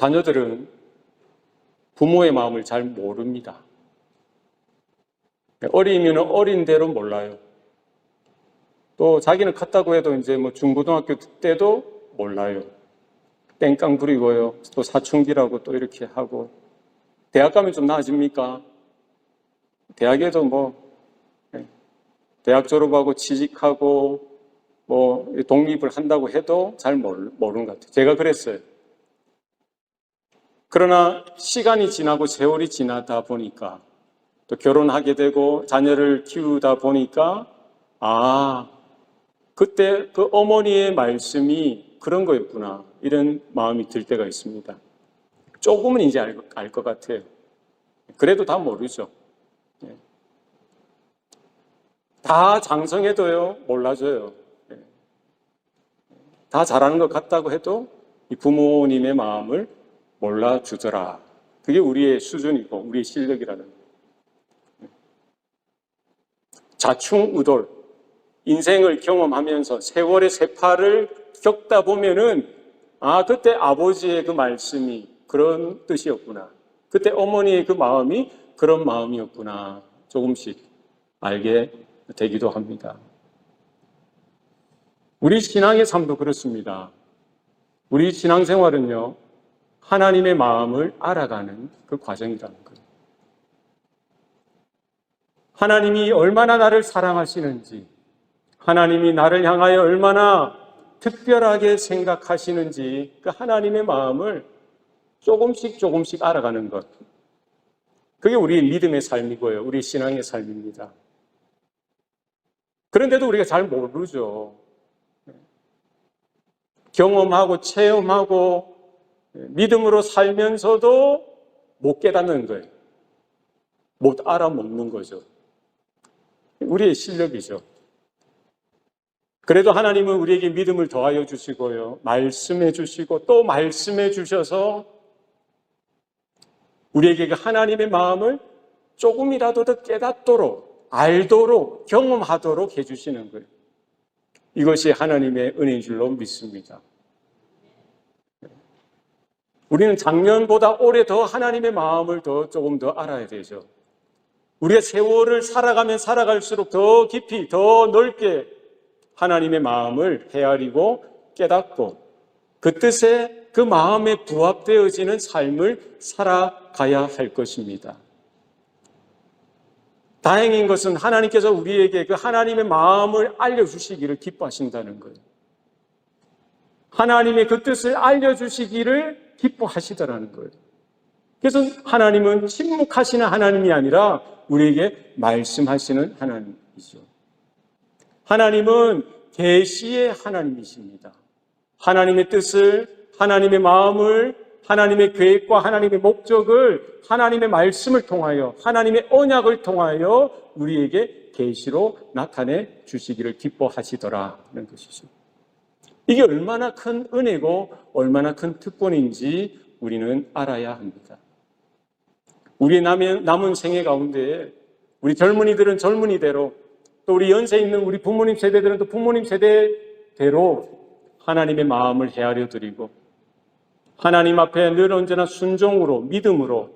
자녀들은 부모의 마음을 잘 모릅니다. 어리면 어린 대로 몰라요. 또 자기는 컸다고 해도 이제 뭐 중고등학교 때도 몰라요. 땡깡 부리고요. 또 사춘기라고 또 이렇게 하고. 대학 가면 좀 나아집니까? 대학에도 뭐 대학 졸업하고 취직하고 뭐 독립을 한다고 해도 잘 모르는 것 같아요. 제가 그랬어요. 그러나 시간이 지나고 세월이 지나다 보니까 또 결혼하게 되고 자녀를 키우다 보니까 그때 그 어머니의 말씀이 그런 거였구나 이런 마음이 들 때가 있습니다. 조금은 이제 알 것 같아요. 그래도 다 모르죠. 다 장성해도요 몰라줘요. 다 잘하는 것 같다고 해도 이 부모님의 마음을 몰라주더라. 그게 우리의 수준이고 우리의 실력이라는 거예요. 자충우돌, 인생을 경험하면서 세월의 세파를 겪다 보면은 그때 아버지의 그 말씀이 그런 뜻이었구나. 그때 어머니의 그 마음이 그런 마음이었구나. 조금씩 알게 되기도 합니다. 우리 신앙의 삶도 그렇습니다. 우리 신앙생활은요, 하나님의 마음을 알아가는 그 과정이라는 거예요. 하나님이 얼마나 나를 사랑하시는지, 하나님이 나를 향하여 얼마나 특별하게 생각하시는지 그 하나님의 마음을 조금씩 알아가는 것. 그게 우리의 믿음의 삶이고요. 우리 신앙의 삶입니다. 그런데도 우리가 잘 모르죠. 경험하고 체험하고 믿음으로 살면서도 못 깨닫는 거예요. 못 알아먹는 거죠. 우리의 실력이죠. 그래도 하나님은 우리에게 믿음을 더하여 주시고요. 말씀해 주시고 또 말씀해 주셔서 우리에게 그 하나님의 마음을 조금이라도 더 깨닫도록, 알도록, 경험하도록 해주시는 거예요. 이것이 하나님의 은혜인 줄로 믿습니다. 우리는 작년보다 올해 더 하나님의 마음을 조금 더 알아야 되죠. 우리가 세월을 살아가면 살아갈수록 더 깊이, 더 넓게 하나님의 마음을 헤아리고 깨닫고 그 뜻에 그 마음에 부합되어지는 삶을 살아가야 할 것입니다. 다행인 것은 하나님께서 우리에게 그 하나님의 마음을 알려주시기를 기뻐하신다는 거예요. 하나님의 그 뜻을 알려주시기를 기뻐하시더라는 거예요. 그래서 하나님은 침묵하시는 하나님이 아니라 우리에게 말씀하시는 하나님이죠. 하나님은 계시의 하나님이십니다. 하나님의 뜻을, 하나님의 마음을, 하나님의 계획과 하나님의 목적을 하나님의 말씀을 통하여, 하나님의 언약을 통하여 우리에게 계시로 나타내 주시기를 기뻐하시더라는 것이죠. 이게 얼마나 큰 은혜고 얼마나 큰 특권인지 우리는 알아야 합니다. 우리의 남은 생애 가운데 우리 젊은이들은 젊은이대로 또 우리 연세 있는 우리 부모님 세대들은 또 부모님 세대대로 하나님의 마음을 헤아려 드리고 하나님 앞에 늘 언제나 순종으로 믿음으로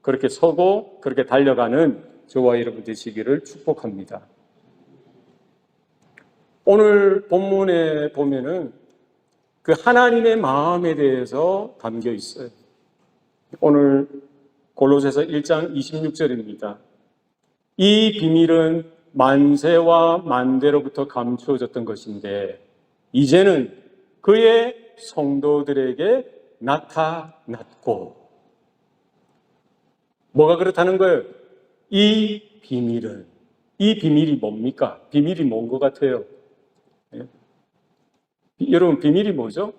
그렇게 서고 그렇게 달려가는 저와 여러분 되시기를 축복합니다. 오늘 본문에 보면은 그 하나님의 마음에 대해서 담겨 있어요. 오늘 골로새서 1장 26절입니다. 이 비밀은 만세와 만대로부터 감추어졌던 것인데 이제는 그의 성도들에게 나타났고. 뭐가 그렇다는 거예요? 이 비밀이 뭡니까? 비밀이 뭔 것 같아요? 여러분, 비밀이 뭐죠?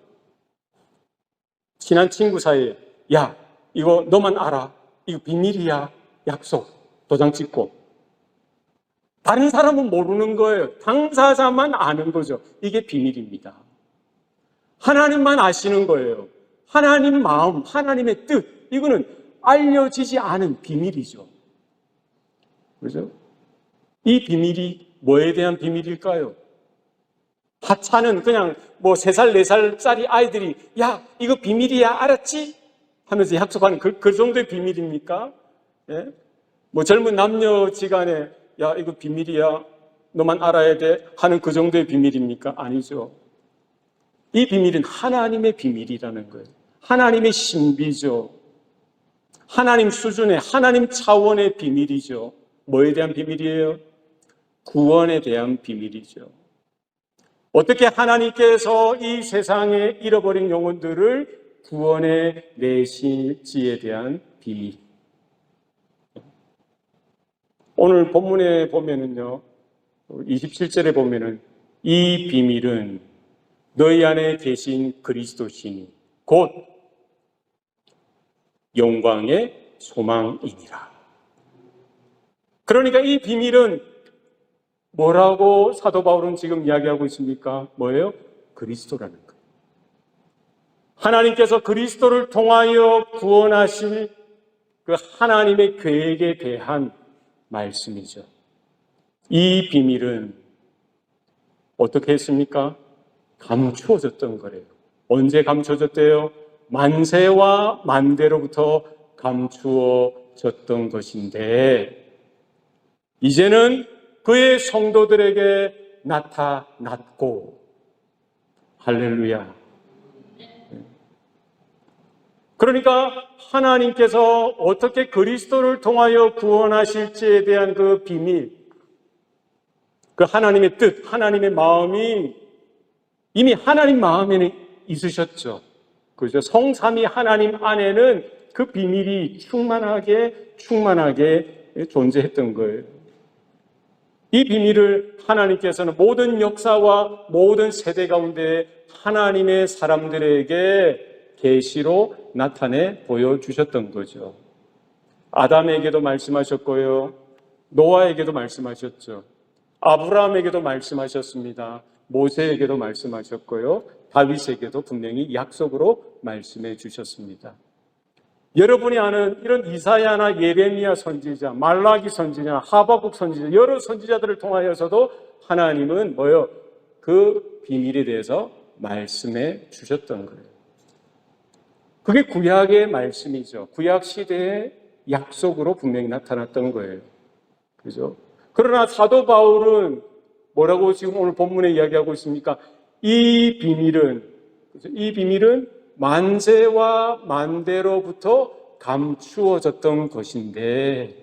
친한 친구 사이에 야, 이거 너만 알아. 이거 비밀이야. 약속. 도장 찍고. 다른 사람은 모르는 거예요. 당사자만 아는 거죠. 이게 비밀입니다. 하나님만 아시는 거예요. 하나님 마음, 하나님의 뜻, 이거는 알려지지 않은 비밀이죠. 그렇죠? 이 비밀이 뭐에 대한 비밀일까요? 하찮은 그냥 3살, 4살짜리 아이들이 야, 이거 비밀이야, 알았지? 하면서 약속하는 그 정도의 비밀입니까? 예? 뭐 젊은 남녀지간에 야 이거 비밀이야 너만 알아야 돼 하는 그 정도의 비밀입니까? 아니죠. 이 비밀은 하나님의 비밀이라는 거예요. 하나님의 신비죠. 하나님 수준의 하나님 차원의 비밀이죠. 뭐에 대한 비밀이에요? 구원에 대한 비밀이죠. 어떻게 하나님께서 이 세상에 잃어버린 영혼들을 구원해 내실지에 대한 비밀. 오늘 본문에 보면은요, 27절에 보면은 이 비밀은 너희 안에 계신 그리스도시니 곧 영광의 소망이니라. 그러니까 이 비밀은 뭐라고 사도 바울은 지금 이야기하고 있습니까? 뭐예요? 그리스도라는 거예요. 하나님께서 그리스도를 통하여 구원하실 그 하나님의 계획에 대한 말씀이죠. 이 비밀은 어떻게 했습니까? 감추어졌던 거래요. 언제 감추어졌대요? 만세와 만대로부터 감추어졌던 것인데 이제는 그의 성도들에게 나타났고 할렐루야. 그러니까 하나님께서 어떻게 그리스도를 통하여 구원하실지에 대한 그 비밀, 그 하나님의 뜻, 하나님의 마음이 이미 하나님 마음에는 있으셨죠. 그죠? 성삼위 하나님 안에는 그 비밀이 충만하게 존재했던 거예요. 이 비밀을 하나님께서는 모든 역사와 모든 세대 가운데 하나님의 사람들에게 계시로 나타내 보여주셨던 거죠. 아담에게도 말씀하셨고요. 노아에게도 말씀하셨죠. 아브라함에게도 말씀하셨습니다. 모세에게도 말씀하셨고요. 다윗에게도 분명히 약속으로 말씀해 주셨습니다. 여러분이 아는 이런 이사야나 예레미야 선지자, 말라기 선지자, 하박국 선지자, 여러 선지자들을 통하여서도 하나님은 그 비밀에 대해서 말씀해 주셨던 거예요. 그게 구약의 말씀이죠. 구약 시대의 약속으로 분명히 나타났던 거예요. 그죠? 그러나 사도 바울은 뭐라고 지금 오늘 본문에 이야기하고 있습니까? 이 비밀은 만세와 만대로부터 감추어졌던 것인데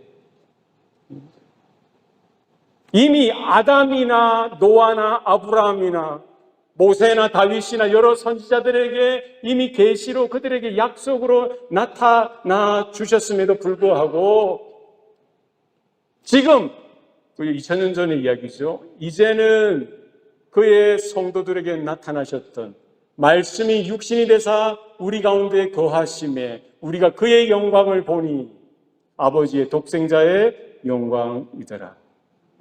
이미 아담이나 노아나 아브라함이나 모세나 다윗이나 여러 선지자들에게 이미 계시로 그들에게 약속으로 나타나 주셨음에도 불구하고 지금 2000년 전의 이야기죠. 이제는 그의 성도들에게 나타나셨던 말씀이 육신이 되사 우리 가운데 거하심에 우리가 그의 영광을 보니 아버지의 독생자의 영광이더라.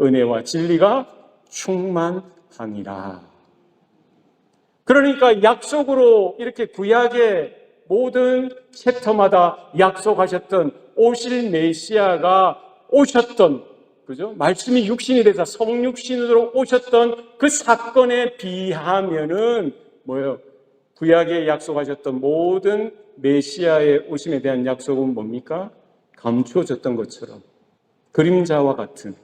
은혜와 진리가 충만하니라. 그러니까 약속으로 이렇게 구약의 모든 챕터마다 약속하셨던 오실 메시아가 오셨던, 그죠? 말씀이 육신이 되사 성육신으로 오셨던 그 사건에 비하면은 구약에 약속하셨던 모든 메시아의 오심에 대한 약속은 뭡니까? 감추어졌던 것처럼 그림자와 같은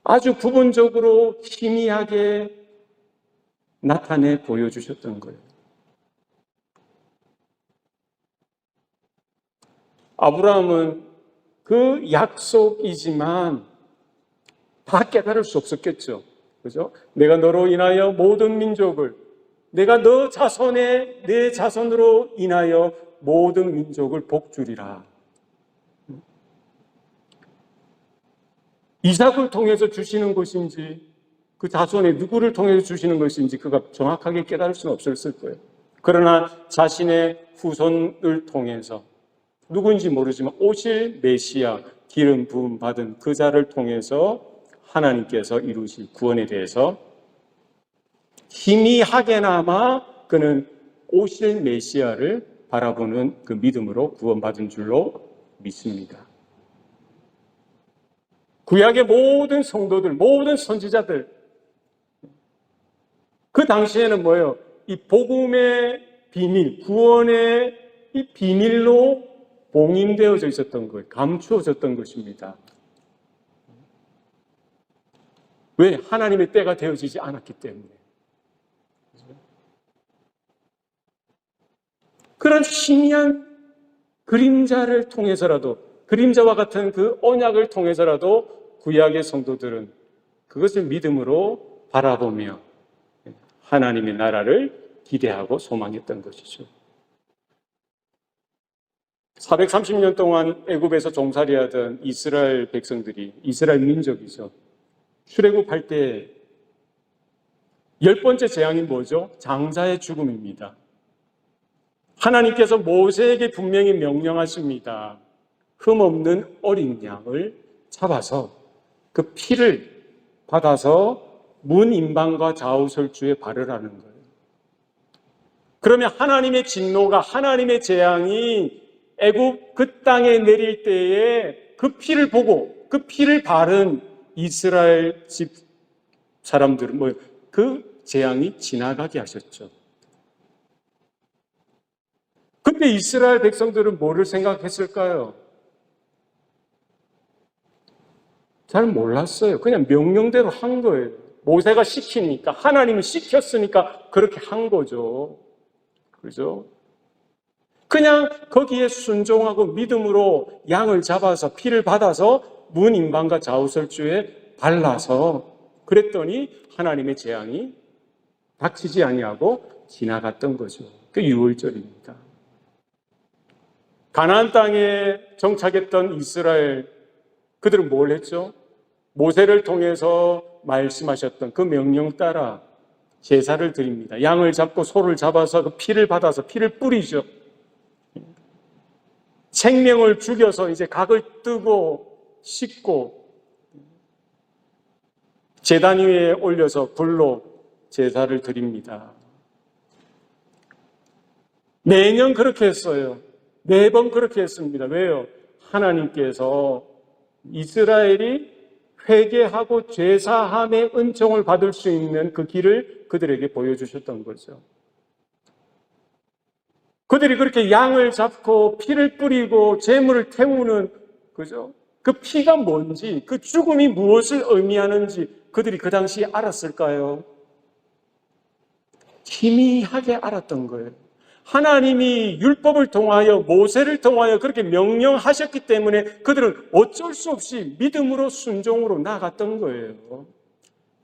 아주 부분적으로 희미하게 나타내 보여주셨던 거예요. 아브라함은 그 약속이지만 다 깨달을 수 없었겠죠. 그죠? 내가 너로 인하여 모든 민족을, 내가 내 자손으로 인하여 모든 민족을 복주리라. 이삭을 통해서 주시는 것인지 그 자손의 누구를 통해서 주시는 것인지 그가 정확하게 깨달을 수는 없었을 거예요. 그러나 자신의 후손을 통해서 누군지 모르지만 오실 메시아, 기름 부음 받은 그 자를 통해서 하나님께서 이루실 구원에 대해서 희미하게나마 그는 오실 메시아를 바라보는 그 믿음으로 구원받은 줄로 믿습니다. 구약의 모든 성도들, 모든 선지자들, 그 당시에는 이 복음의 비밀, 구원의 이 비밀로 봉인되어져 있었던 거예요. 감추어졌던 것입니다. 왜? 하나님의 때가 되어지지 않았기 때문에. 그런 희미한 그림자를 통해서라도, 그림자와 같은 그 언약을 통해서라도 구약의 성도들은 그것을 믿음으로 바라보며 하나님의 나라를 기대하고 소망했던 것이죠. 430년 동안 애굽에서 종살이하던 이스라엘 백성들이, 이스라엘 민족이죠. 출애굽할 때 10번째 재앙이 뭐죠? 장자의 죽음입니다. 하나님께서 모세에게 분명히 명령하십니다. 흠없는 어린 양을 잡아서 그 피를 받아서 문 임방과 좌우설주에 바르라는 거예요. 그러면 하나님의 진노가, 하나님의 재앙이 애굽 그 땅에 내릴 때에 그 피를 보고 그 피를 바른 이스라엘 집 사람들은 그 재앙이 지나가게 하셨죠. 그때 이스라엘 백성들은 뭐를 생각했을까요? 잘 몰랐어요. 그냥 명령대로 한 거예요. 모세가 시키니까, 하나님이 시켰으니까 그렇게 한 거죠. 그죠? 그냥 거기에 순종하고 믿음으로 양을 잡아서 피를 받아서 문 임방과 좌우설주에 발라서 그랬더니 하나님의 재앙이 닥치지 아니하고 지나갔던 거죠. 그 유월절입니다. 가나안 땅에 정착했던 이스라엘, 그들은 뭘 했죠? 모세를 통해서 말씀하셨던 그 명령 따라 제사를 드립니다. 양을 잡고 소를 잡아서 그 피를 받아서 피를 뿌리죠. 생명을 죽여서 이제 각을 뜨고 씻고 제단 위에 올려서 불로 제사를 드립니다. 매년 그렇게 했어요. 매번 그렇게 했습니다. 왜요? 하나님께서 이스라엘이 회개하고 죄사함의 은총을 받을 수 있는 그 길을 그들에게 보여주셨던 거죠. 그들이 그렇게 양을 잡고 피를 뿌리고 제물을 태우는, 그죠? 그 피가 뭔지, 그 죽음이 무엇을 의미하는지 그들이 그 당시에 알았을까요? 희미하게 알았던 거예요. 하나님이 율법을 통하여, 모세를 통하여 그렇게 명령하셨기 때문에 그들은 어쩔 수 없이 믿음으로 순종으로 나아갔던 거예요.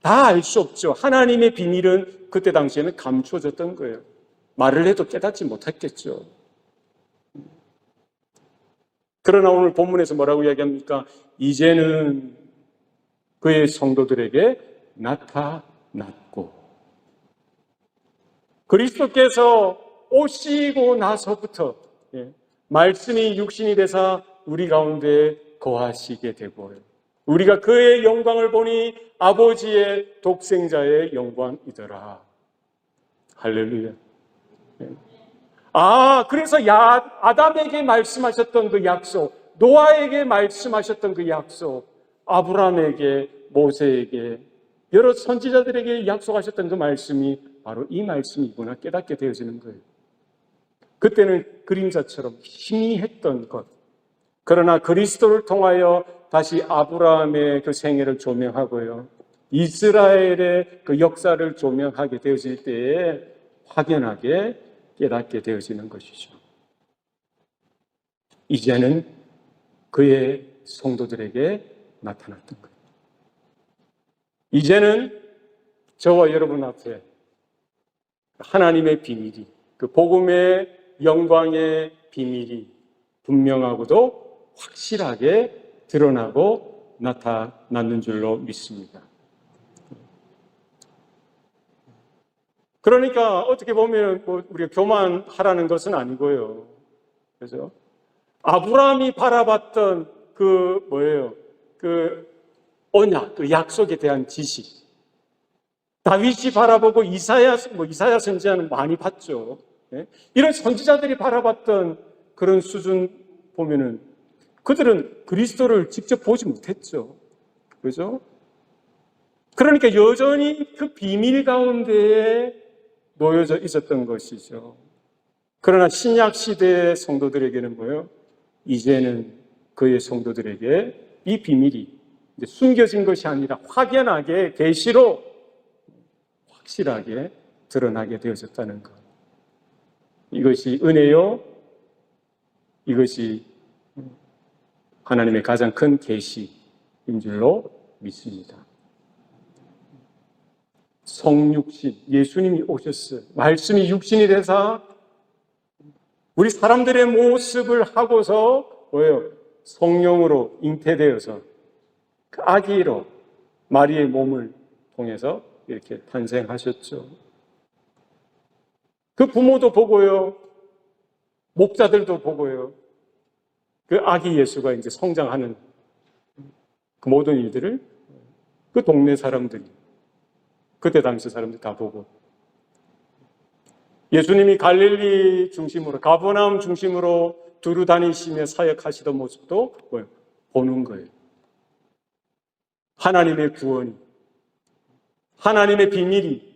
다 알 수 없죠. 하나님의 비밀은 그때 당시에는 감추어졌던 거예요. 말을 해도 깨닫지 못했겠죠. 그러나 오늘 본문에서 뭐라고 이야기합니까? 이제는 그의 성도들에게 나타났고, 그리스도께서 오시고 나서부터 말씀이 육신이 되사 우리 가운데 거하시게 되고요. 우리가 그의 영광을 보니 아버지의 독생자의 영광이더라. 할렐루야. 그래서 아담에게 말씀하셨던 그 약속, 노아에게 말씀하셨던 그 약속, 아브라함에게, 모세에게, 여러 선지자들에게 약속하셨던 그 말씀이 바로 이 말씀이구나 깨닫게 되어지는 거예요. 그때는 그림자처럼 희미했던 것, 그러나 그리스도를 통하여 다시 아브라함의 그 생애를 조명하고요, 이스라엘의 그 역사를 조명하게 되어질 때에 확연하게 깨닫게 되어지는 것이죠. 이제는 그의 성도들에게 나타났던 거예요. 이제는 저와 여러분 앞에 하나님의 비밀이, 그 복음의 영광의 비밀이 분명하고도 확실하게 드러나고 나타났는 줄로 믿습니다. 그러니까 어떻게 보면 우리가 교만하라는 것은 아니고요. 그죠? 아브라함이 바라봤던 그 언약, 그 약속에 대한 지식. 다윗이 바라보고 이사야 선지자는 많이 봤죠. 이런 선지자들이 바라봤던 그런 수준 보면은 그들은 그리스도를 직접 보지 못했죠. 그죠? 그러니까 여전히 그 비밀 가운데에 놓여져 있었던 것이죠. 그러나 신약 시대의 성도들에게는 뭐예요? 이제는 그의 성도들에게 이 비밀이 이제 숨겨진 것이 아니라 확연하게 계시로 확실하게 드러나게 되어졌다는 것. 이것이 은혜요. 이것이 하나님의 가장 큰 계시인 줄로 믿습니다. 성육신, 예수님이 오셨어요. 말씀이 육신이 되사 우리 사람들의 모습을 하고서 뭐예요? 성령으로 잉태되어서 그 아기로 마리의 몸을 통해서 이렇게 탄생하셨죠. 그 부모도 보고요. 목자들도 보고요. 그 아기 예수가 이제 성장하는 그 모든 일들을 그 동네 사람들이, 그때 당시 사람들이 다 보고, 예수님이 갈릴리 중심으로, 가버나움 중심으로 두루 다니시며 사역하시던 모습도 뭐예요? 보는 거예요. 하나님의 구원이, 하나님의 비밀이,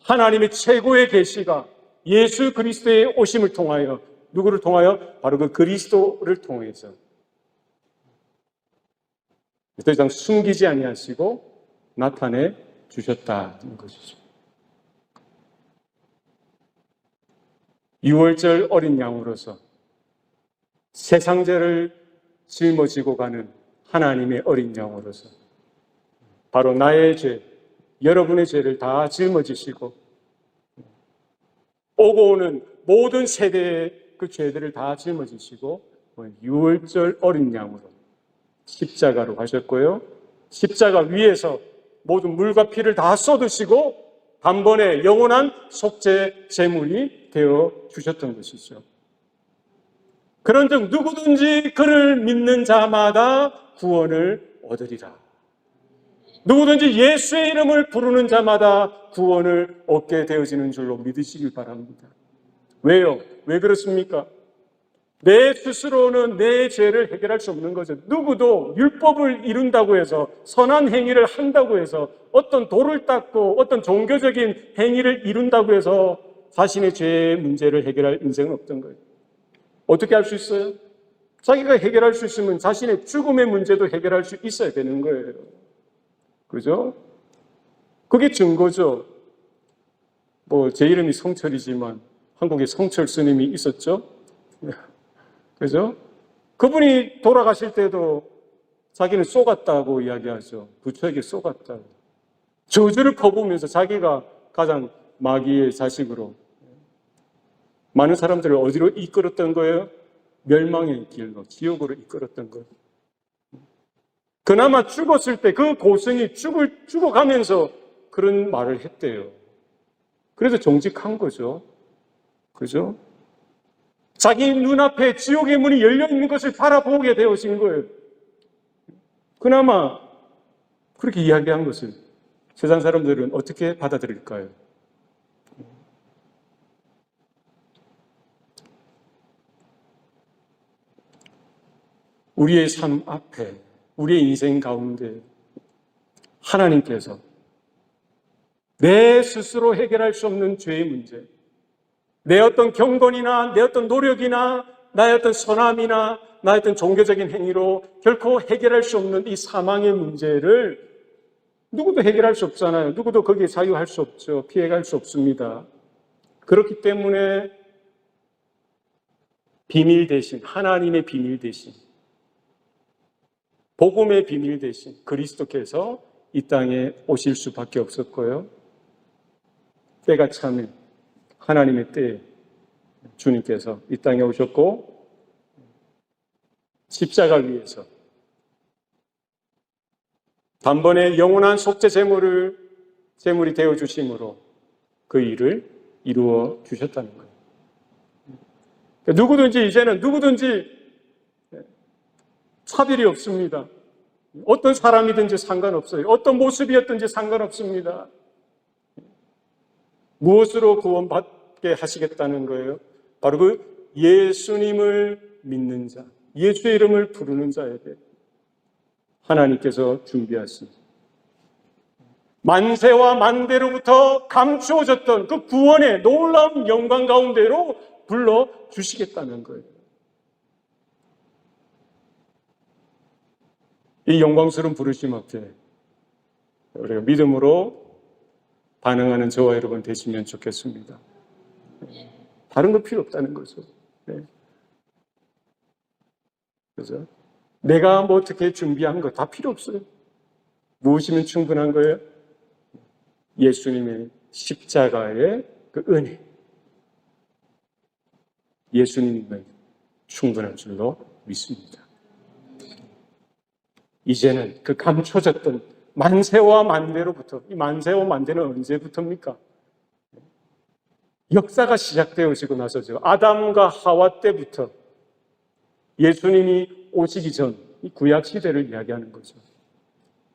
하나님의 최고의 계시가 예수 그리스도의 오심을 통하여, 누구를 통하여? 바로 그 그리스도를 통해서 더 이상 숨기지 아니하시고 나타내 주셨다는 것이죠. 유월절 어린 양으로서 세상 죄를 짊어지고 가는 하나님의 어린 양으로서 바로 나의 죄, 여러분의 죄를 다 짊어지시고 오고 오는 모든 세대의 그 죄들을 다 짊어지시고 유월절 어린 양으로 십자가로 가셨고요. 십자가 위에서 모든 물과 피를 다 쏟으시고 단번에 영원한 속죄 제물이 되어 주셨던 것이죠. 그런즉 누구든지 그를 믿는 자마다 구원을 얻으리라. 누구든지 예수의 이름을 부르는 자마다 구원을 얻게 되어지는 줄로 믿으시길 바랍니다. 왜요? 왜 그렇습니까? 내 스스로는 내 죄를 해결할 수 없는 거죠. 누구도 율법을 이룬다고 해서, 선한 행위를 한다고 해서, 어떤 도를 닦고 어떤 종교적인 행위를 이룬다고 해서 자신의 죄의 문제를 해결할 인생은 없던 거예요. 어떻게 할 수 있어요? 자기가 해결할 수 있으면 자신의 죽음의 문제도 해결할 수 있어야 되는 거예요. 그죠? 그게 증거죠. 제 이름이 성철이지만 한국에 성철 스님이 있었죠? 그죠? 그분이 돌아가실 때도 자기는 쏘갔다고 이야기하죠. 부처에게 쏘갔다고. 저주를 퍼부으면서 자기가 가장 마귀의 자식으로 많은 사람들을 어디로 이끌었던 거예요? 멸망의 길로, 지옥으로 이끌었던 거예요. 그나마 죽었을 때 그 고승이 죽어가면서 그런 말을 했대요. 그래서 정직한 거죠. 그죠? 자기 눈앞에 지옥의 문이 열려있는 것을 바라보게 되어진 거예요. 그나마 그렇게 이야기한 것을 세상 사람들은 어떻게 받아들일까요? 우리의 삶 앞에, 우리의 인생 가운데 하나님께서 내 스스로 해결할 수 없는 죄의 문제, 내 어떤 경건이나 내 어떤 노력이나 나의 어떤 선함이나 나의 어떤 종교적인 행위로 결코 해결할 수 없는 이 사망의 문제를 누구도 해결할 수 없잖아요. 누구도 거기에 자유할 수 없죠. 피해갈 수 없습니다. 그렇기 때문에 비밀 대신, 하나님의 비밀 대신, 복음의 비밀 대신 그리스도께서 이 땅에 오실 수밖에 없었고요. 때가 차면 하나님의 때에 주님께서 이 땅에 오셨고 십자가 위에서 단번에 영원한 속죄 제물이 되어 주심으로 그 일을 이루어 주셨다는 거예요. 이제는 누구든지 차별이 없습니다. 어떤 사람이든지 상관없어요. 어떤 모습이었든지 상관없습니다. 무엇으로 구원받게 하시겠다는 거예요? 바로 그 예수님을 믿는 자, 예수의 이름을 부르는 자에게 하나님께서 준비하신 만세와 만대로부터 감추어졌던 그 구원의 놀라운 영광 가운데로 불러주시겠다는 거예요. 이 영광스러운 부르심 앞에 우리가 믿음으로 반응하는 저와 여러분 되시면 좋겠습니다. 다른 거 필요 없다는 거죠. 네. 그죠? 내가 뭐 어떻게 준비한 거 다 필요 없어요. 무엇이면 충분한 거예요? 예수님의 십자가의 그 은혜. 예수님은 충분한 줄로 믿습니다. 이제는 그 감춰졌던 만세와 만대로부터, 이 만세와 만대는 언제부터입니까? 역사가 시작되어지고 나서죠. 아담과 하와 때부터 예수님이 오시기 전 이 구약 시대를 이야기하는 거죠.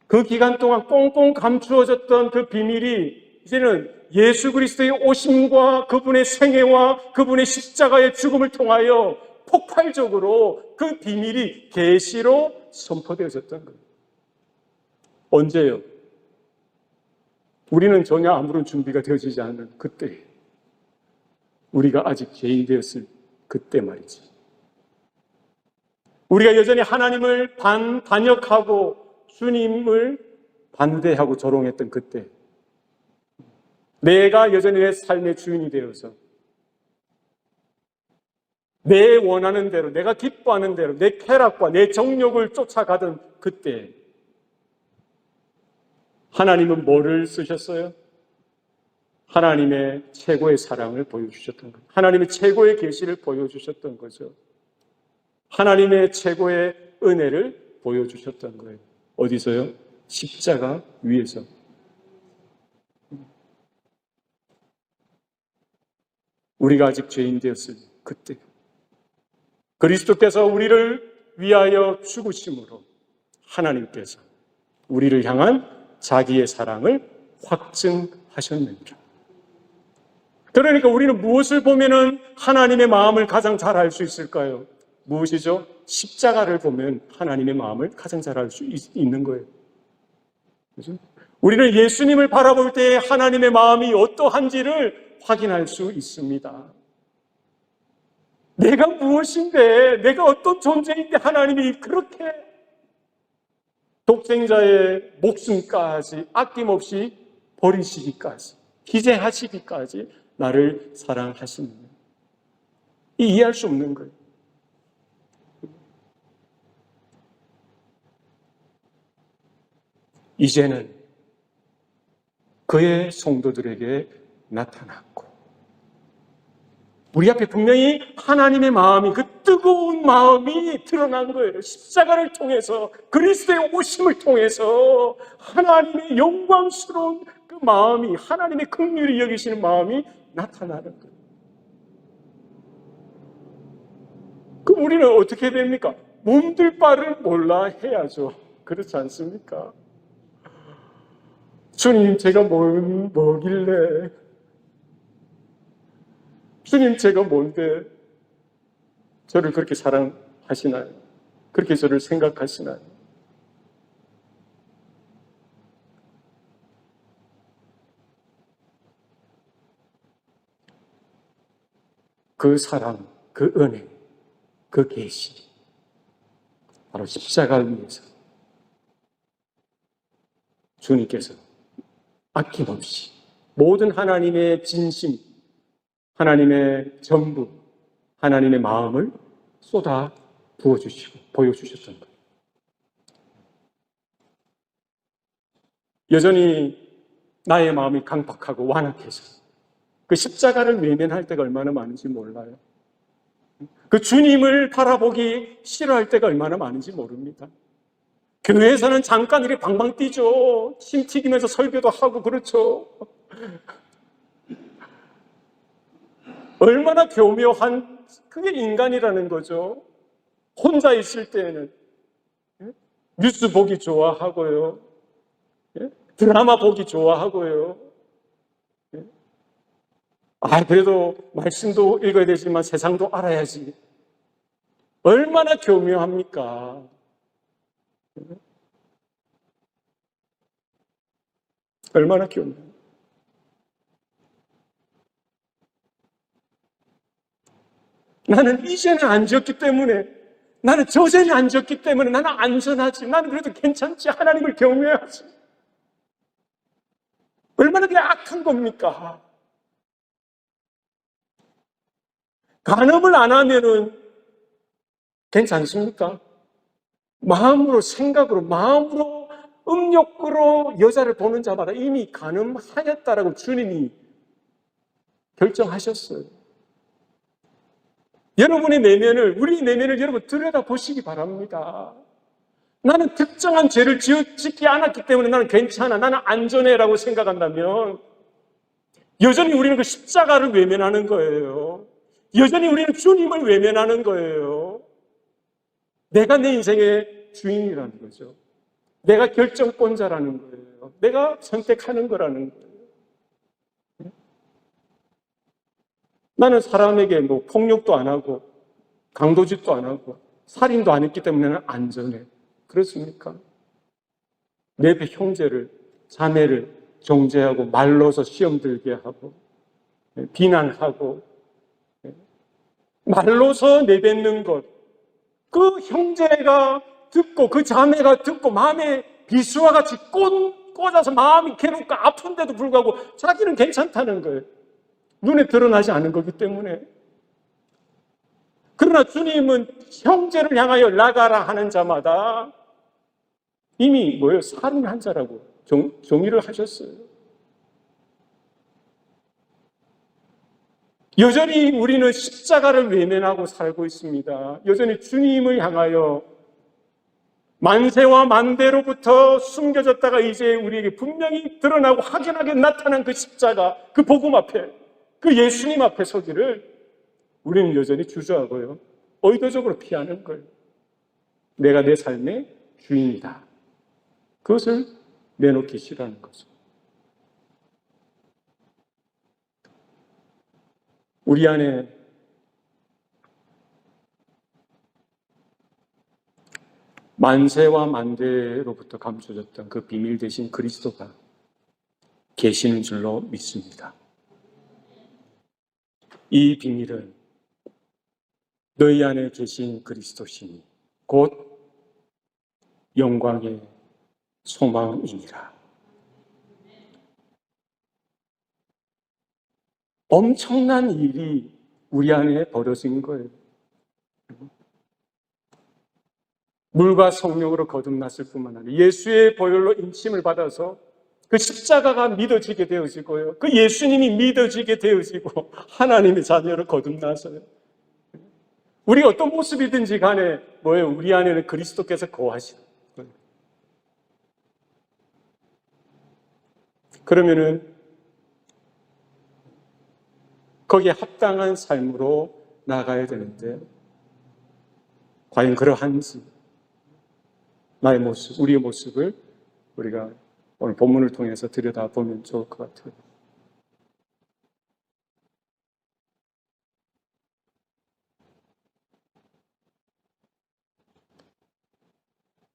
그 기간 동안 꽁꽁 감추어졌던 그 비밀이 이제는 예수 그리스도의 오심과 그분의 생애와 그분의 십자가의 죽음을 통하여 폭발적으로 그 비밀이 계시로 선포되어졌던 거예요. 언제요? 우리는 전혀 아무런 준비가 되어지지 않은 그때, 우리가 아직 죄인 되었을 그때 말이죠. 우리가 여전히 하나님을 반역하고 주님을 반대하고 조롱했던 그때, 내가 여전히 내 삶의 주인이 되어서 내 원하는 대로, 내가 기뻐하는 대로 내 쾌락과 내 정욕을 쫓아가던 그때 하나님은 뭐를 쓰셨어요? 하나님의 최고의 사랑을 보여주셨던 거예요. 하나님의 최고의 계시를 보여주셨던 거죠. 하나님의 최고의 은혜를 보여주셨던 거예요. 어디서요? 십자가 위에서. 우리가 아직 죄인 되었을 그때 그리스도께서 우리를 위하여 죽으심으로 하나님께서 우리를 향한 자기의 사랑을 확증하셨느니라. 그러니까 우리는 무엇을 보면은 하나님의 마음을 가장 잘 알 수 있을까요? 무엇이죠? 십자가를 보면 하나님의 마음을 가장 잘 알 수 있는 거예요. 그렇죠? 우리는 예수님을 바라볼 때 하나님의 마음이 어떠한지를 확인할 수 있습니다. 내가 무엇인데, 내가 어떤 존재인데 하나님이 그렇게 독생자의 목숨까지 아낌없이 버리시기까지, 희생하시기까지 나를 사랑하시느냐. 이해할 수 없는 거예요. 이제는 그의 성도들에게 나타났고, 우리 앞에 분명히 하나님의 마음이, 그 뜨거운 마음이 드러난 거예요. 십자가를 통해서, 그리스도의 오심을 통해서 하나님의 영광스러운 그 마음이, 하나님의 긍휼히 여기시는 마음이 나타나는 거예요. 그럼 우리는 어떻게 됩니까? 몸둘 바를 몰라 해야죠. 그렇지 않습니까? 주님, 제가 뭐길래? 주님, 제가 뭔데 저를 그렇게 사랑하시나요? 그렇게 저를 생각하시나요? 그 사랑, 그 은혜, 그 계시, 바로 십자가를 위해서 주님께서 아낌없이 모든 하나님의 진심, 하나님의 전부, 하나님의 마음을 쏟아 부어주시고 보여주셨던 거예요. 여전히 나의 마음이 강박하고 완악해서 그 십자가를 외면할 때가 얼마나 많은지 몰라요. 그 주님을 바라보기 싫어할 때가 얼마나 많은지 모릅니다. 교회에서는 잠깐 이렇게 방방 뛰죠. 침 튀기면서 설교도 하고 그렇죠. 얼마나 교묘한, 그게 인간이라는 거죠. 혼자 있을 때에는 뉴스 보기 좋아하고요, 드라마 보기 좋아하고요. 그래도 말씀도 읽어야 되지만 세상도 알아야지. 얼마나 교묘합니까? 얼마나 교묘해요. 나는 이제는 안 지었기 때문에, 나는 저제는 안 지었기 때문에 나는 안전하지. 나는 그래도 괜찮지. 하나님을 경외하지. 얼마나 그게 악한 겁니까? 간음을 안 하면은 괜찮습니까? 마음으로, 생각으로, 마음으로, 음욕으로 여자를 보는 자마다 이미 간음하였다라고 주님이 결정하셨어요. 여러분의 내면을, 우리 내면을 여러분 들여다보시기 바랍니다. 나는 특정한 죄를 짓지 않았기 때문에 나는 괜찮아, 나는 안전해라고 생각한다면 여전히 우리는 그 십자가를 외면하는 거예요. 여전히 우리는 주님을 외면하는 거예요. 내가 내 인생의 주인이라는 거죠. 내가 결정권자라는 거예요. 내가 선택하는 거라는 거예요. 나는 사람에게 뭐 폭력도 안 하고 강도짓도 안 하고 살인도 안 했기 때문에 나는 안전해. 그렇습니까? 내 형제를, 자매를 정죄하고 말로서 시험 들게 하고 비난하고 말로서 내뱉는 것, 그 형제가 듣고 그 자매가 듣고 마음에 비수와 같이 꽂아서 마음이 괴롭고 아픈데도 불구하고 자기는 괜찮다는 거예요. 눈에 드러나지 않은 거기 때문에. 그러나 주님은 형제를 향하여 나가라 하는 자마다 이미 뭐예요? 살인한 자라고 정의를 하셨어요. 여전히 우리는 십자가를 외면하고 살고 있습니다. 여전히 주님을 향하여 만세와 만대로부터 숨겨졌다가 이제 우리에게 분명히 드러나고 확연하게 나타난 그 십자가, 그 복음 앞에, 그 예수님 앞에 서기를 우리는 여전히 주저하고요. 의도적으로 피하는 거예요. 내가 내 삶의 주인이다. 그것을 내놓기 싫어하는 거죠. 우리 안에 만세와 만대로부터 감춰졌던 그 비밀 대신 그리스도가 계시는 줄로 믿습니다. 이 비밀은 너희 안에 계신 그리스도시니 곧 영광의 소망이니라. 엄청난 일이 우리 안에 벌어진 거예요. 물과 성령으로 거듭났을 뿐만 아니라 예수의 보혈로 인침을 받아서 그 십자가가 믿어지게 되어지고요. 그 예수님이 믿어지게 되어지고 하나님의 자녀로 거듭나서요. 우리 어떤 모습이든지 간에 뭐예요? 우리 안에는 그리스도께서 거하시는 거예요. 그러면은 거기에 합당한 삶으로 나아가야 되는데 과연 그러한지 나의 모습, 우리의 모습을 우리가 오늘 본문을 통해서 들여다보면 좋을 것 같아요.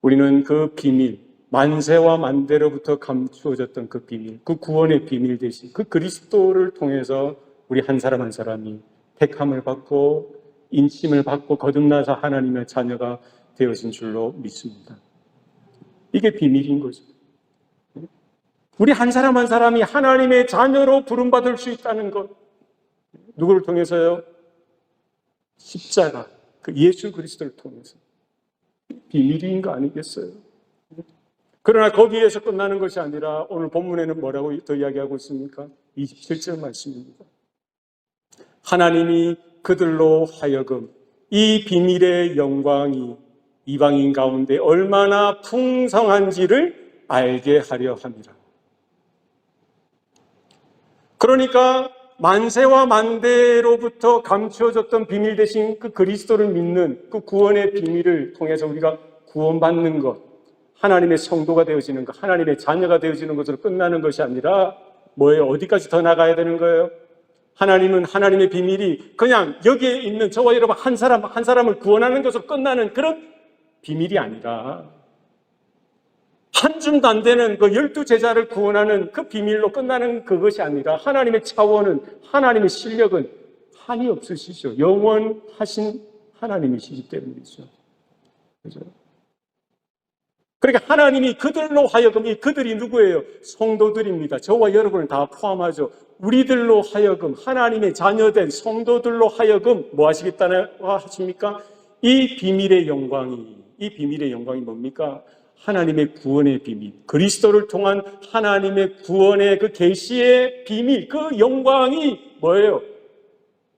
우리는 그 비밀, 만세와 만대로부터 감추어졌던 그 비밀, 그 구원의 비밀 대신 그 그리스도를 통해서 우리 한 사람 한 사람이 택함을 받고 인침을 받고 거듭나서 하나님의 자녀가 되어진 줄로 믿습니다. 이게 비밀인 거죠. 우리 한 사람 한 사람이 하나님의 자녀로 부름받을 수 있다는 것. 누구를 통해서요? 십자가, 그 예수 그리스도를 통해서. 비밀인 거 아니겠어요? 그러나 거기에서 끝나는 것이 아니라 오늘 본문에는 뭐라고 더 이야기하고 있습니까? 27절 말씀입니다. 하나님이 그들로 하여금 이 비밀의 영광이 이방인 가운데 얼마나 풍성한지를 알게 하려 함이라. 그러니까 만세와 만대로부터 감추어졌던 비밀 대신 그 그리스도를 믿는 그 구원의 비밀을 통해서 우리가 구원받는 것, 하나님의 성도가 되어지는 것, 하나님의 자녀가 되어지는 것으로 끝나는 것이 아니라 뭐예요? 어디까지 더 나가야 되는 거예요? 하나님은 하나님의 비밀이 그냥 여기에 있는 저와 여러분 한 사람 한 사람을 구원하는 것으로 끝나는 그런 비밀이 아니라 한 줌도 안 되는 그 12제자를 구원하는 그 비밀로 끝나는 그것이 아니라 하나님의 차원은, 하나님의 실력은 한이 없으시죠. 영원하신 하나님이시기 때문이죠. 그죠? 그러니까 하나님이 그들로 하여금, 이 그들이 누구예요? 성도들입니다. 저와 여러분을 다 포함하죠. 우리들로 하여금, 하나님의 자녀된 성도들로 하여금 뭐 하시겠다는 하십니까? 이 비밀의 영광이 뭡니까? 하나님의 구원의 비밀, 그리스도를 통한 하나님의 구원의 그 계시의 비밀, 그 영광이 뭐예요?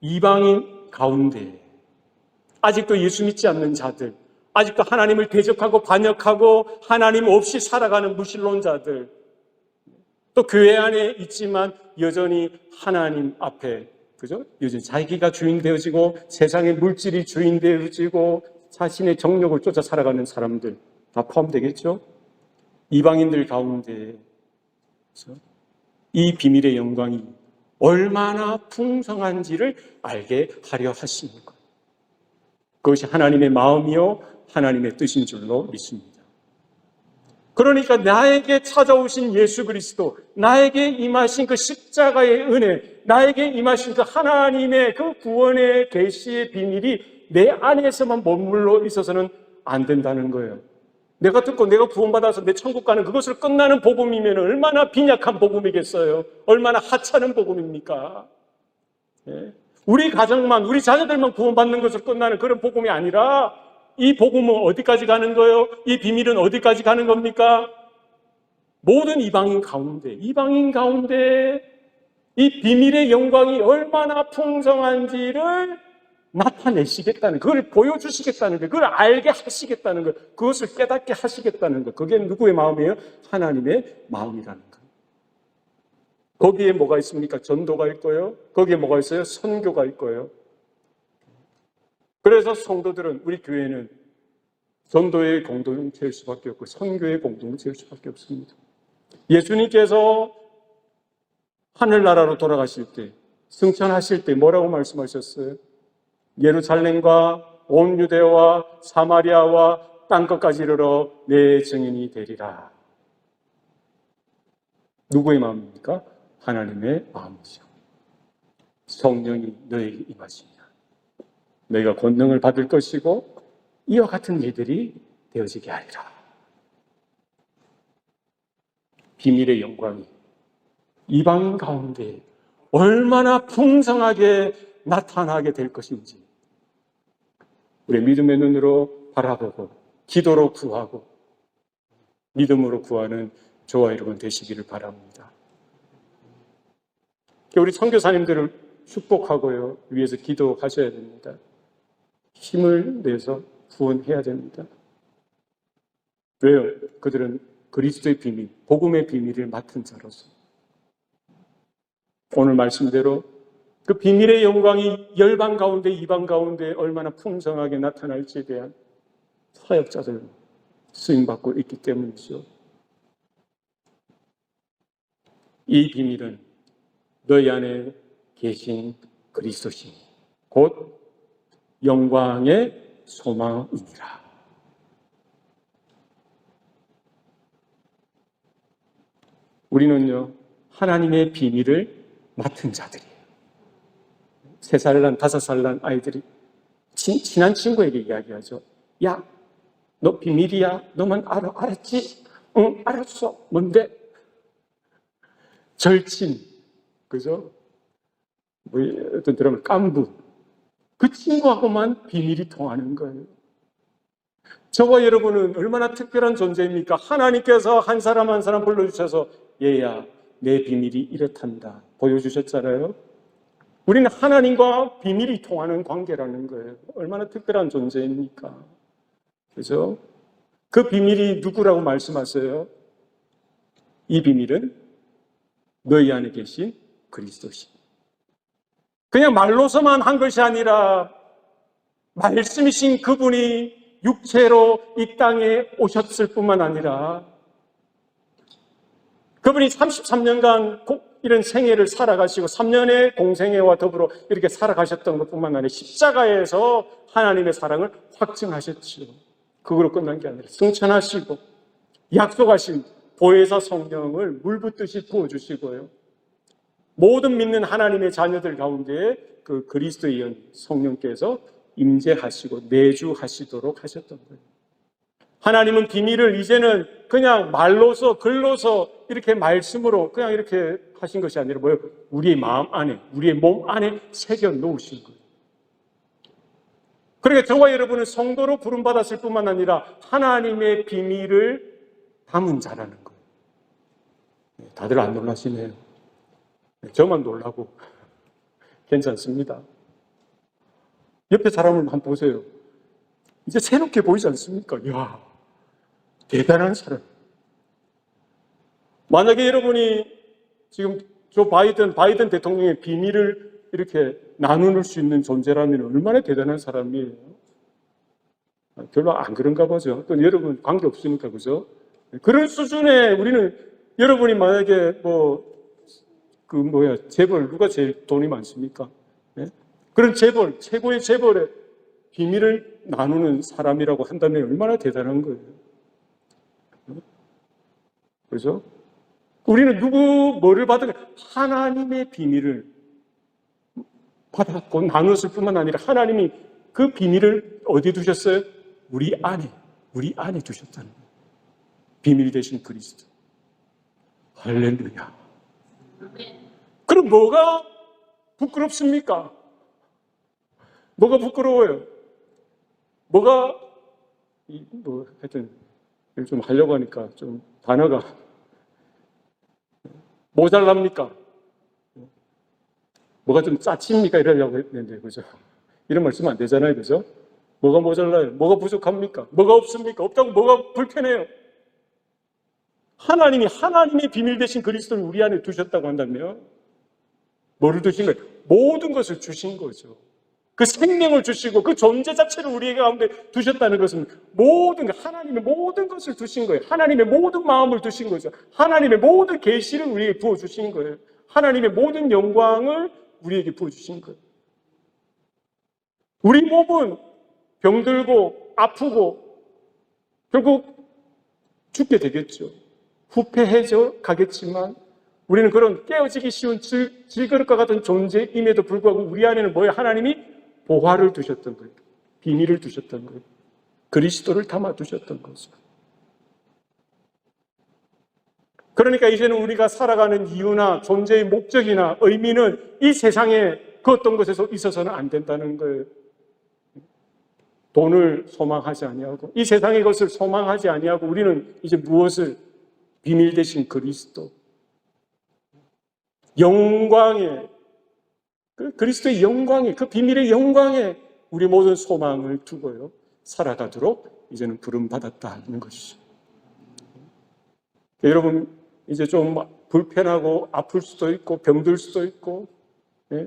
이방인 가운데 아직도 예수 믿지 않는 자들, 아직도 하나님을 대적하고 반역하고 하나님 없이 살아가는 무신론자들, 또 교회 안에 있지만 여전히 하나님 앞에, 그죠? 여전히 자기가 주인 되어지고 세상의 물질이 주인 되어지고 자신의 정욕을 쫓아 살아가는 사람들 다 포함되겠죠? 이방인들 가운데 이 비밀의 영광이 얼마나 풍성한지를 알게 하려 하십니까? 그것이 하나님의 마음이요 하나님의 뜻인 줄로 믿습니다. 그러니까 나에게 찾아오신 예수 그리스도, 나에게 임하신 그 십자가의 은혜, 나에게 임하신 그 하나님의 그 구원의 계시의 비밀이 내 안에서만 머물러 있어서는 안 된다는 거예요. 내가 듣고 내가 구원받아서 내 천국 가는 그것으로 끝나는 복음이면 얼마나 빈약한 복음이겠어요? 얼마나 하찮은 복음입니까? 예? 우리 가정만, 우리 자녀들만 구원받는 것으로 끝나는 그런 복음이 아니라 이 복음은 어디까지 가는 거예요? 이 비밀은 어디까지 가는 겁니까? 모든 이방인 가운데 이 비밀의 영광이 얼마나 풍성한지를 나타내시겠다는, 그걸 보여주시겠다는 것, 그걸 알게 하시겠다는 것, 그것을 깨닫게 하시겠다는 것, 그게 누구의 마음이에요? 하나님의 마음이라는 것. 거기에 뭐가 있습니까? 전도가 있고요. 거기에 뭐가 있어요? 선교가 있고요. 그래서 성도들은, 우리 교회는 전도의 공동체일 수밖에 없고 선교의 공동체일 수밖에 없습니다. 예수님께서 하늘나라로 돌아가실 때, 승천하실 때 뭐라고 말씀하셨어요? 예루살렘과 온 유대와 사마리아와 땅끝까지 이르러 내 증인이 되리라. 누구의 마음입니까? 하나님의 마음이죠. 성령이 너에게 임하시냐. 너희가 권능을 받을 것이고 이와 같은 예들이 되어지게 하리라. 비밀의 영광이 이방인 가운데 얼마나 풍성하게 나타나게 될 것인지 우리 믿음의 눈으로 바라보고 기도로 구하고 믿음으로 구하는 저와 여러분 되시기를 바랍니다. 우리 선교사님들을 축복하고요, 위해서 기도하셔야 됩니다. 힘을 내서 구원해야 됩니다. 왜요? 그들은 그리스도의 비밀, 복음의 비밀을 맡은 자로서 오늘 말씀대로 그 비밀의 영광이 열방 가운데 이방 가운데 얼마나 풍성하게 나타날지에 대한 사역자들 쓰임받고 있기 때문이죠. 이 비밀은 너희 안에 계신 그리스도시니 곧 영광의 소망이니라. 우리는요, 하나님의 비밀을 맡은 자들이에요. 3살 난, 5살 난 아이들이 친한 친구에게 이야기하죠. 야, 너 비밀이야? 너만 알아? 알았지? 응, 알았어. 뭔데? 절친, 그죠? 뭐 어떤 드라마 깐부. 그 친구하고만 비밀이 통하는 거예요. 저와 여러분은 얼마나 특별한 존재입니까? 하나님께서 한 사람 한 사람 불러주셔서 얘야, 내 비밀이 이렇단다 보여주셨잖아요. 우리는 하나님과 비밀이 통하는 관계라는 거예요. 얼마나 특별한 존재입니까? 그죠? 그 비밀이 누구라고 말씀하세요? 이 비밀은 너희 안에 계신 그리스도시. 그냥 말로서만 한 것이 아니라 말씀이신 그분이 육체로 이 땅에 오셨을 뿐만 아니라 그분이 33년간 이런 생애를 살아가시고 3년의 공생애와 더불어 이렇게 살아가셨던 것뿐만 아니라 십자가에서 하나님의 사랑을 확증하셨지요. 그걸로 끝난 게 아니라 승천하시고 약속하신 보혜사 성령을 물 붓듯이 부어주시고요. 모든 믿는 하나님의 자녀들 가운데 그 그리스도의 영 성령께서 임재하시고 내주하시도록 하셨던 거예요. 하나님은 비밀을 이제는 그냥 말로서 글로서 이렇게 말씀으로 그냥 이렇게 하신 것이 아니라 뭐예요? 우리의 마음 안에, 우리의 몸 안에 새겨 놓으신 거예요. 그러니까 저와 여러분은 성도로 부름받았을 뿐만 아니라 하나님의 비밀을 담은 자라는 거예요. 다들 안 놀라시네요. 저만 놀라고 괜찮습니다. 옆에 사람을 한번 보세요. 이제 새롭게 보이지 않습니까? 이야, 대단한 사람. 만약에 여러분이 지금 바이든 대통령의 비밀을 이렇게 나눌 수 있는 존재라면 얼마나 대단한 사람이에요. 별로 안 그런가 보죠. 또 여러분 관계 없으니까, 그죠? 그런 수준에 우리는, 여러분이 만약에 재벌, 누가 제일 돈이 많습니까? 네? 그런 재벌, 최고의 재벌의 비밀을 나누는 사람이라고 한다면 얼마나 대단한 거예요. 그죠? 우리는 뭐를 받은, 하나님의 비밀을 받았고 나눴을 뿐만 아니라 하나님이 그 비밀을 어디에 두셨어요? 우리 안에 두셨다는 거예요. 비밀 되신 그리스도. 할렐루야. 그럼 뭐가 부끄럽습니까? 뭐가 부끄러워요? 하여튼 좀 하려고 하니까 좀 단어가 모자랍니까? 뭐가 좀 짜칩니까? 이러려고 했는데, 그죠? 이런 말씀 안 되잖아요, 그죠? 뭐가 모자라요? 뭐가 부족합니까? 뭐가 없습니까? 없다고 뭐가 불편해요? 하나님의 비밀 되신 그리스도를 우리 안에 두셨다고 한다면, 뭐를 두신 거예요? 모든 것을 주신 거죠. 그 생명을 주시고 그 존재 자체를 우리 가운데 두셨다는 것은 하나님의 모든 것을 두신 거예요. 하나님의 모든 마음을 두신 거죠. 하나님의 모든 계시를 우리에게 부어주신 거예요. 하나님의 모든 영광을 우리에게 부어주신 거예요. 우리 몸은 병들고 아프고 결국 죽게 되겠죠. 후패해져 가겠지만 우리는 그런 깨어지기 쉬운 질그릇과 같은 존재임에도 불구하고 우리 안에는 뭐예요? 하나님이 보화를 두셨던 거예요. 비밀을 두셨던 거예요. 그리스도를 담아 두셨던 거죠. 그러니까 이제는 우리가 살아가는 이유나 존재의 목적이나 의미는 이 세상에 그 어떤 것에서 있어서는 안 된다는 거예요. 돈을 소망하지 아니하고 이 세상의 것을 소망하지 아니하고 우리는 이제 무엇을? 비밀 되신 그리스도, 영광의 그리스도의 영광에, 그 비밀의 영광에 우리 모든 소망을 두고요 살아가도록 이제는 부름받았다는 것이죠. 여러분 이제 좀 불편하고 아플 수도 있고 병들 수도 있고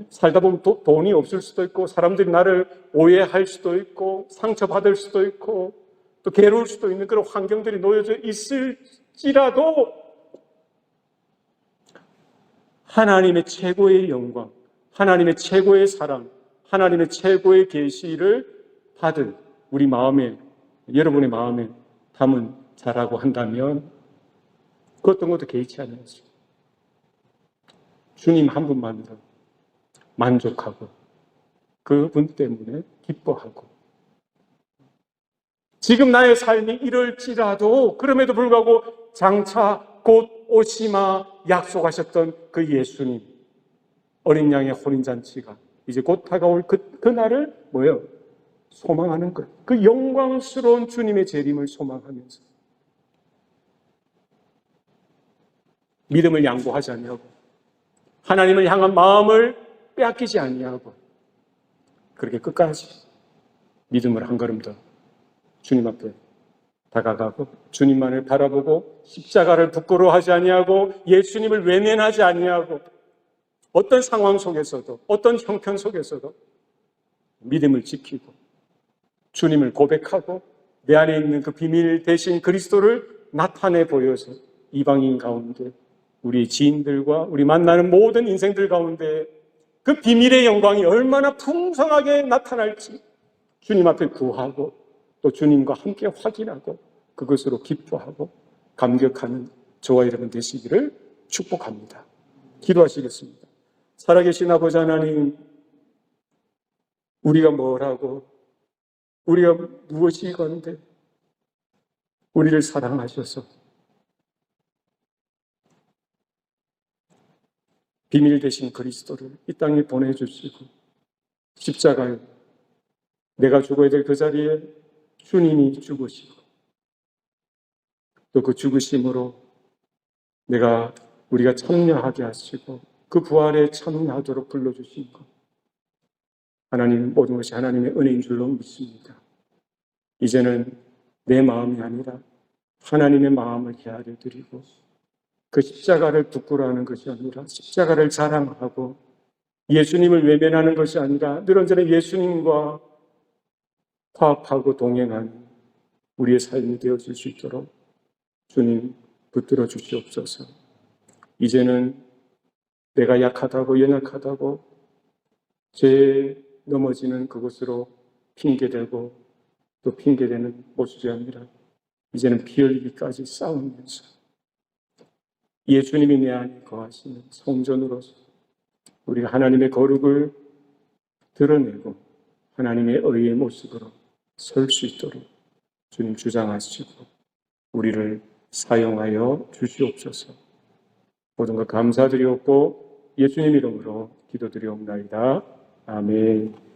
살다 보면 돈이 없을 수도 있고 사람들이 나를 오해할 수도 있고 상처받을 수도 있고 또 괴로울 수도 있는 그런 환경들이 놓여져 있을지라도 하나님의 최고의 영광, 하나님의 최고의 사랑, 하나님의 최고의 계시를 받은 우리 마음에, 여러분의 마음에 담은 자라고 한다면 그 어떤 것도 개의치 않았어요. 주님 한 분만으로 만족하고 그분 때문에 기뻐하고 지금 나의 삶이 이럴지라도 그럼에도 불구하고 장차 곧 오시마 약속하셨던 그 예수님 어린 양의 혼인잔치가 이제 곧 다가올 그날을 뭐예요? 소망하는 거예요. 그 영광스러운 주님의 재림을 소망하면서 믿음을 양보하지 아니하고 하나님을 향한 마음을 빼앗기지 아니하고 그렇게 끝까지 믿음을 한 걸음 더 주님 앞에 다가가고 주님만을 바라보고 십자가를 부끄러워하지 아니하고 예수님을 외면하지 아니하고 어떤 상황 속에서도 어떤 형편 속에서도 믿음을 지키고 주님을 고백하고 내 안에 있는 그 비밀 대신 그리스도를 나타내 보여서 이방인 가운데 우리 지인들과 우리 만나는 모든 인생들 가운데 그 비밀의 영광이 얼마나 풍성하게 나타날지 주님 앞에 구하고 또 주님과 함께 확인하고 그것으로 기뻐하고 감격하는 저와 여러분 되시기를 축복합니다. 기도하시겠습니다. 살아계신 아버지 하나님, 우리가 뭐라고, 우리가 무엇이건데 우리를 사랑하셔서 비밀 되신 그리스도를 이 땅에 보내주시고 십자가에 내가 죽어야 될 그 자리에 주님이 죽으시고 또 그 죽으심으로 우리가 참여하게 하시고 그 부활에 참여하도록 불러주신 것, 하나님, 모든 것이 하나님의 은혜인 줄로 믿습니다. 이제는 내 마음이 아니라 하나님의 마음을 헤아려 드리고 그 십자가를 부끄러워하는 것이 아니라 십자가를 자랑하고 예수님을 외면하는 것이 아니라 늘 언제나 예수님과 화합하고 동행하는 우리의 삶이 되어질 수 있도록 주님 붙들어 주시옵소서. 이제는 내가 약하다고 연약하다고 죄에 넘어지는 그것으로 핑계대고 또 핑계대는 모습이 아니라 이제는 피 흘리기까지 싸우면서 예수님이 내 안에 거하시는 성전으로서 우리가 하나님의 거룩을 드러내고 하나님의 의의 모습으로 설 수 있도록 주님 주장하시고 우리를 사용하여 주시옵소서. 모든 것 감사드리옵고 예수님 이름으로 기도드리옵나이다. 아멘.